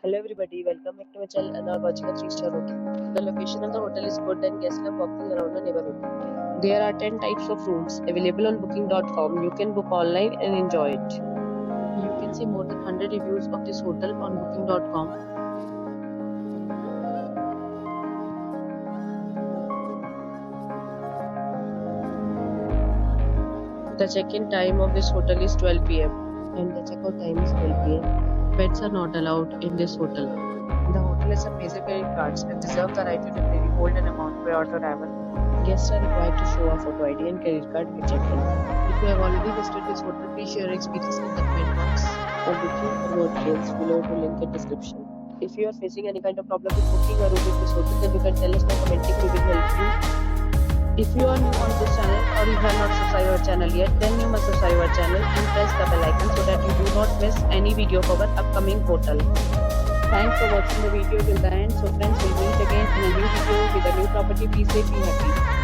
Hello everybody, welcome back to my channel and are watching a 3-star hotel. The location of the hotel is good and guests love walking around the neighborhood. There are 10 types of rooms available on booking.com. You can book online and enjoy it. You can see more than 100 reviews of this hotel on booking.com. The check-in time of this hotel is 12 p.m. and the check-out time is 12 p.m. Pets are not allowed in this hotel. The hotel has some basic credit cards and reserve the right to temporarily hold an amount prior to arrival. Guests are required to show a photo ID and credit card when check-in. If you have already visited this hotel, please share your experience in the comment box. For booking or more details, below to link in description. If you are facing any kind of problem with booking a room in this hotel, then you can tell us by commenting. We will help you. If you are new on this channel or you have not subscribed our channel yet, then you must subscribe our channel and press the bell icon so that you do not miss any video of our upcoming hotel. Thanks for watching the video till the end. So friends, will meet again in a new video with a new property. Be safe, be happy.